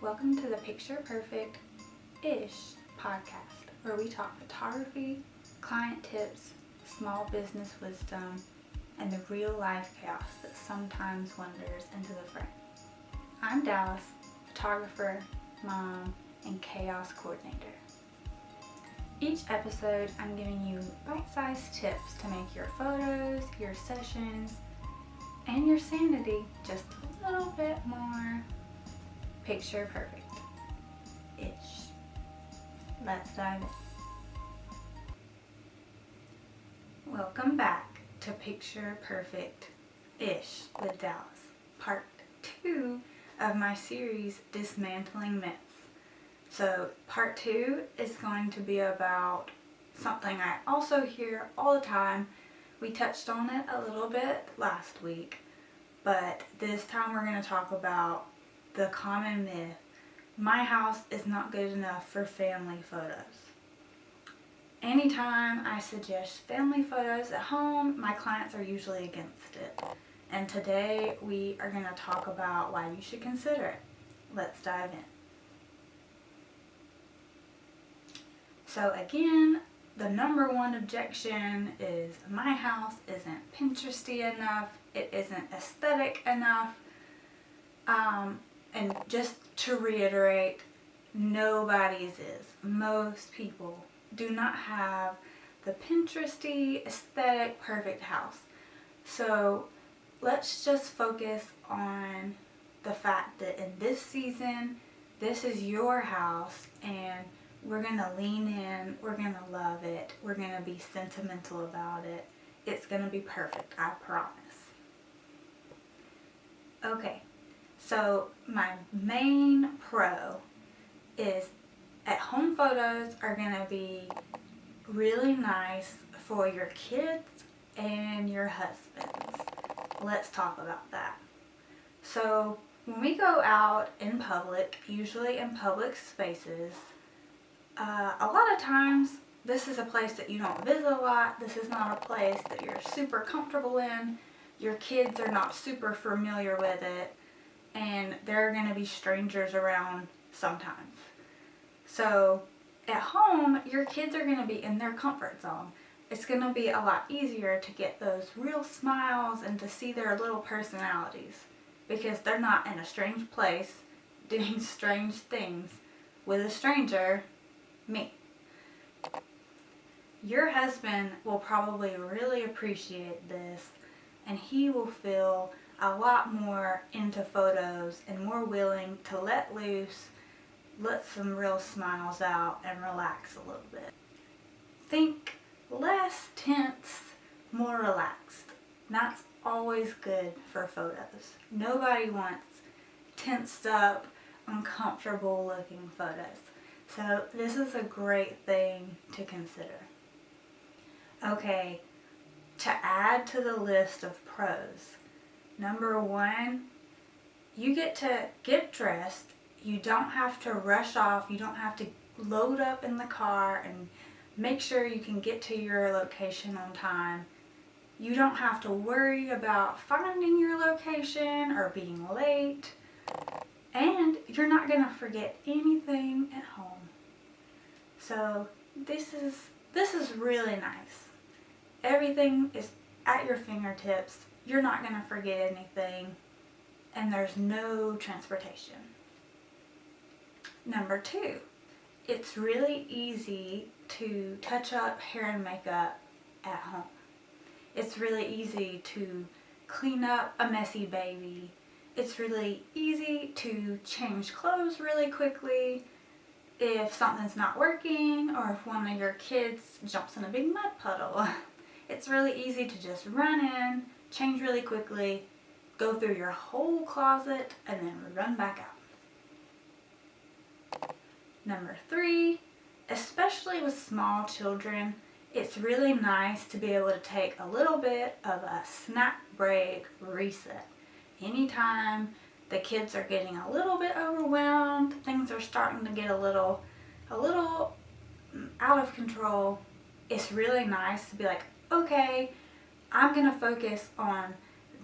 Welcome to the Picture Perfect-ish podcast, where we talk photography, client tips, small business wisdom, and the real life chaos that sometimes wanders into the frame. I'm Dallas, photographer, mom, and chaos coordinator. Each episode, I'm giving you bite-sized tips to make your photos, your sessions, and your sanity just a little bit more picture perfect-ish. Let's dive in. Welcome back to Picture Perfect-ish with Dallas, part 2 of my series Dismantling Myths. So part 2 is going to be about something I also hear all the time. We touched on it a little bit last week, but this time we're going to talk about the common myth: my house is not good enough for family photos. Anytime I suggest family photos at home, my clients are usually against it. And today we are going to talk about why you should consider it. Let's dive in. So again, the number one objection is my house isn't Pinteresty enough, it isn't aesthetic enough. And just to reiterate, nobody's is. Most people do not have the Pinteresty, aesthetic, perfect house. So let's just focus on the fact that in this season, this is your house and we're going to lean in, we're going to love it, we're going to be sentimental about it. It's going to be perfect, I promise. Okay. So my main pro is at-home photos are going to be really nice for your kids and your husbands. Let's talk about that. So when we go out in public, usually in public spaces, a lot of times this is a place that you don't visit a lot. This is not a place that you're super comfortable in. Your kids are not super familiar with it. And there are going to be strangers around sometimes. So at home, your kids are going to be in their comfort zone. It's going to be a lot easier to get those real smiles and to see their little personalities because they're not in a strange place doing strange things with a stranger, me. Your husband will probably really appreciate this, and he will feel a lot more into photos and more willing to let loose, let some real smiles out, and relax a little bit. Think less tense, more relaxed. That's always good for photos. Nobody wants tensed up, uncomfortable looking photos. So this is a great thing to consider. Okay, to add to the list of pros, number 1, you get to get dressed. You don't have to rush off. You don't have to load up in the car and make sure you can get to your location on time. You don't have to worry about finding your location or being late. And you're not going to forget anything at home. So this is really nice. Everything is at your fingertips. You're not going to forget anything, and there's no transportation. Number 2, it's really easy to touch up hair and makeup at home. It's really easy to clean up a messy baby. It's really easy to change clothes really quickly if something's not working or if one of your kids jumps in a big mud puddle. It's really easy to just run in, change really quickly, go through your whole closet, and then run back out. Number 3, especially with small children, it's really nice to be able to take a little bit of a snack break reset. Anytime the kids are getting a little bit overwhelmed, things are starting to get a little out of control, it's really nice to be like, okay, I'm going to focus on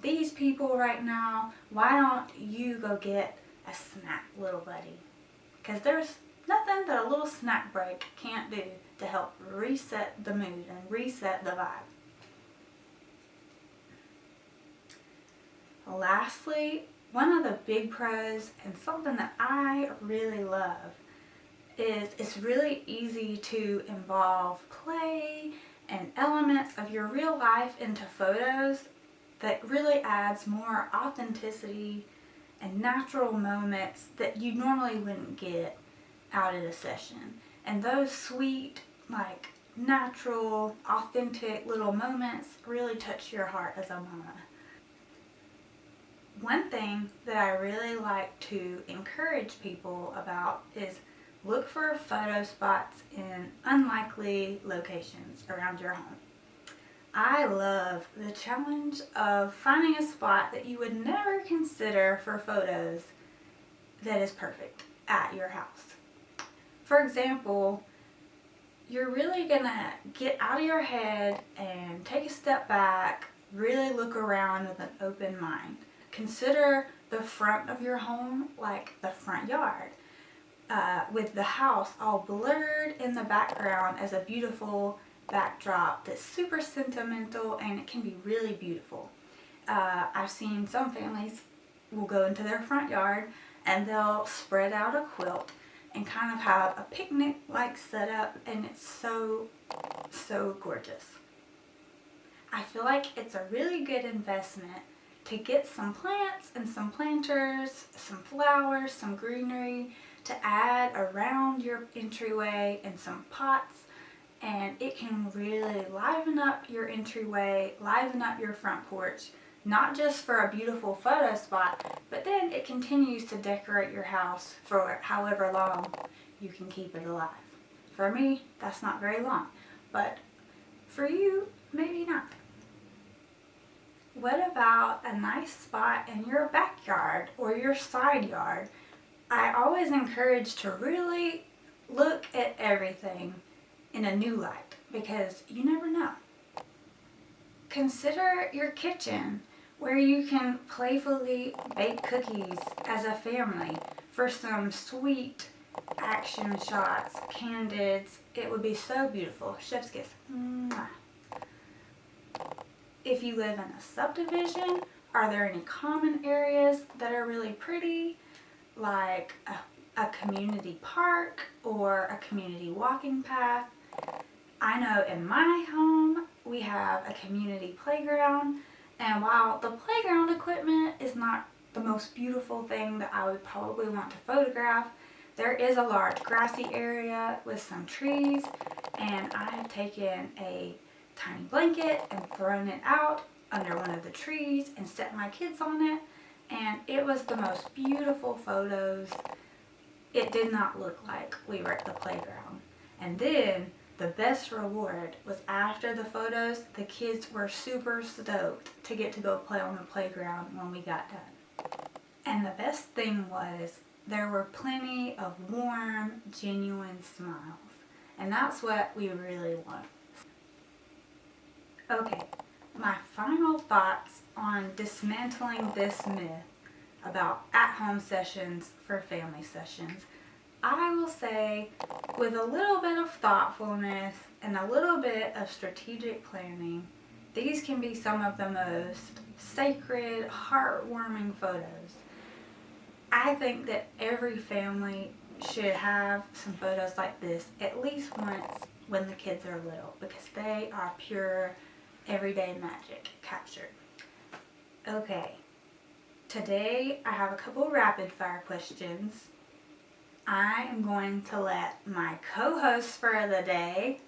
these people right now. Why don't you go get a snack, little buddy. Because there's nothing that a little snack break can't do to help reset the mood and reset the vibe. Lastly, one of the big pros and something that I really love is it's really easy to involve play and elements of your real life into photos that really adds more authenticity and natural moments that you normally wouldn't get out at a session. And those sweet, like natural, authentic little moments really touch your heart as a mama. One thing that I really like to encourage people about is look for photo spots in unlikely locations around your home. I love the challenge of finding a spot that you would never consider for photos that is perfect at your house. For example, you're really gonna get out of your head and take a step back, really look around with an open mind. Consider the front of your home like the front yard, with the house all blurred in the background as a beautiful backdrop that's super sentimental, and it can be really beautiful. I've seen some families will go into their front yard and they'll spread out a quilt and kind of have a picnic-like setup, and it's so gorgeous. I feel like it's a really good investment to get some plants and some planters, some flowers, some greenery to add around your entryway, and some pots, and it can really liven up your entryway, liven up your front porch, not just for a beautiful photo spot, but then it continues to decorate your house for however long you can keep it alive. For me, that's not very long, but for you, maybe not. What about a nice spot in your backyard or your side yard? I always encourage to really look at everything in a new light, because you never know. Consider your kitchen, where you can playfully bake cookies as a family for some sweet action shots, candids. It would be so beautiful. Chef's kiss. Mwah. If you live in a subdivision, are there any common areas that are really pretty, like a community park or a community walking path? I know in my home we have a community playground, and while the playground equipment is not the most beautiful thing that I would probably want to photograph, there is a large grassy area with some trees, and I have taken a tiny blanket and thrown it out under one of the trees and set my kids on it, and it was the most beautiful photos. It did not look like we were at the playground. And then the best reward was after the photos, the kids were super stoked to get to go play on the playground when we got done. And the best thing was there were plenty of warm, genuine smiles. And that's what we really want. Okay, my final thoughts on dismantling this myth about at-home sessions for family sessions. I will say, with a little bit of thoughtfulness and a little bit of strategic planning, these can be some of the most sacred, heartwarming photos. I think that every family should have some photos like this at least once when the kids are little, because they are pure everyday magic captured. Okay, today I have a couple rapid fire questions. I am going to let my co-host for the day,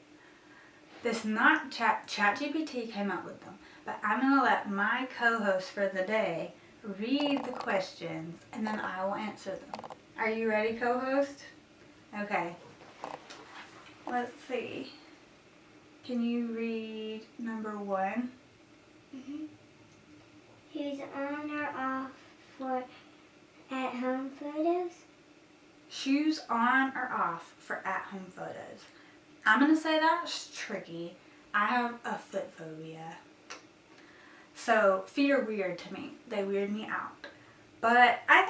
this not ChatGPT came up with them, but I'm going to let my co-host for the day read the questions, and then I will answer them. Are you ready, co-host? Okay. Let's see. Can you read number 1? Mm-hmm. Shoes on or off for at-home photos? Shoes on or off for at-home photos. I'm going to say that's tricky. I have a foot phobia. So feet are weird to me. They weird me out. But I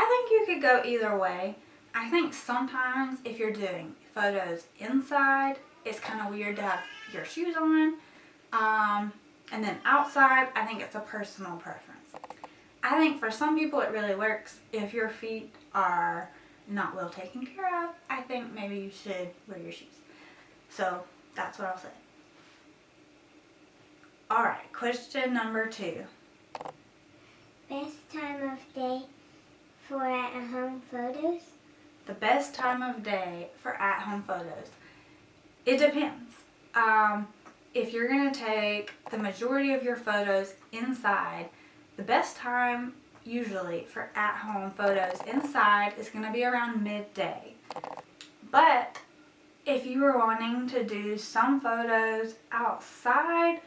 I think you could go either way. I think sometimes if you're doing photos inside, it's kind of weird to have your shoes on. And then outside, I think it's a personal preference. I think for some people it really works. If your feet are not well taken care of, I think maybe you should wear your shoes. So that's what I'll say. Alright, question number 2. Best time of day for at-home photos? The best time of day for at-home photos. It depends. If you're going to take the majority of your photos inside, the best time usually for at-home photos inside is going to be around midday. But if you were wanting to do some photos outside,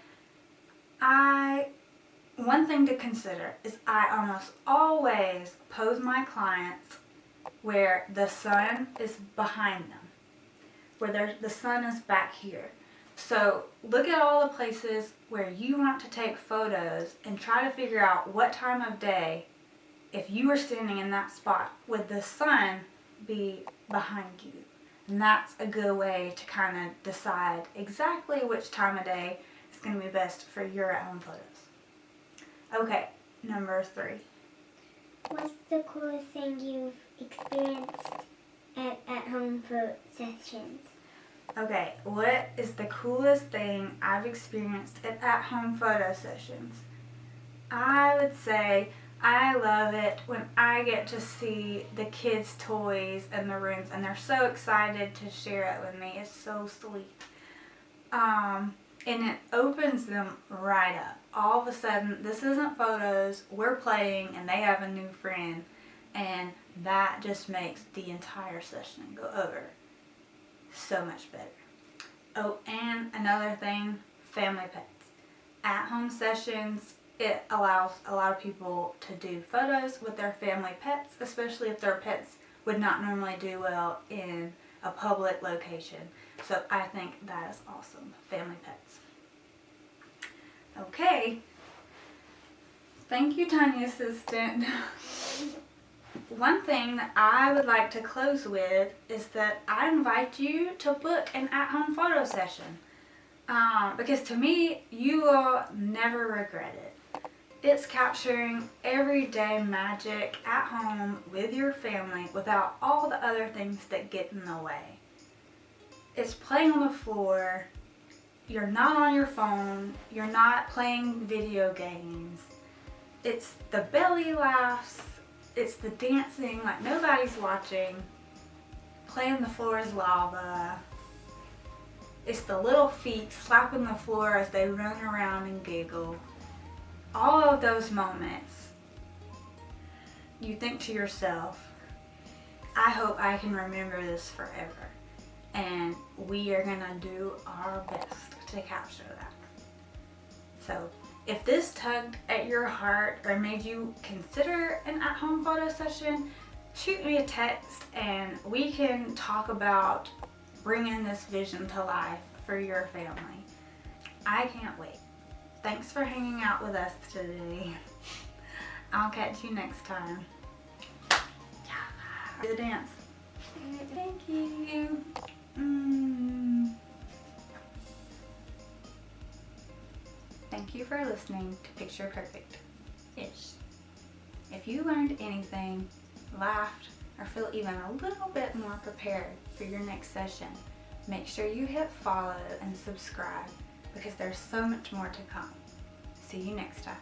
one thing to consider is I almost always pose my clients where the sun is behind them, where the sun is back here. So look at all the places where you want to take photos and try to figure out what time of day, if you were standing in that spot, would the sun be behind you? And that's a good way to kind of decide exactly which time of day is going to be best for your at-home photos. Okay, number 3. What's the coolest thing you've experienced at home photo sessions? Okay, what is the coolest thing I've experienced at home photo sessions? I would say I love it when I get to see the kids' toys in the rooms and they're so excited to share it with me. It's so sweet. And it opens them right up. All of a sudden, this isn't photos, we're playing and they have a new friend, and that just makes the entire session go over so much better. Oh, and another thing, family pets. At-home sessions, it allows a lot of people to do photos with their family pets, especially if their pets would not normally do well in a public location. So I think that is awesome, family pets. Okay. Thank you, Tiny Assistant. One thing that I would like to close with is that I invite you to book an at-home photo session. Because to me, you will never regret it. It's capturing everyday magic at home with your family without all the other things that get in the way. It's playing on the floor. You're not on your phone. You're not playing video games. It's the belly laughs. It's the dancing like nobody's watching. Playing the floor is lava. It's the little feet slapping the floor as they run around and giggle. All of those moments, you think to yourself, I hope I can remember this forever. And we are going to do our best to capture that. So if this tugged at your heart or made you consider an at-home photo session, shoot me a text and we can talk about bringing this vision to life for your family. I can't wait. Thanks for hanging out with us today. I'll catch you next time. Do the dance. Thank you. Thank you for listening to Picture Perfect-ish. If you learned anything, laughed, or feel even a little bit more prepared for your next session, make sure you hit follow and subscribe because there's so much more to come. See you next time.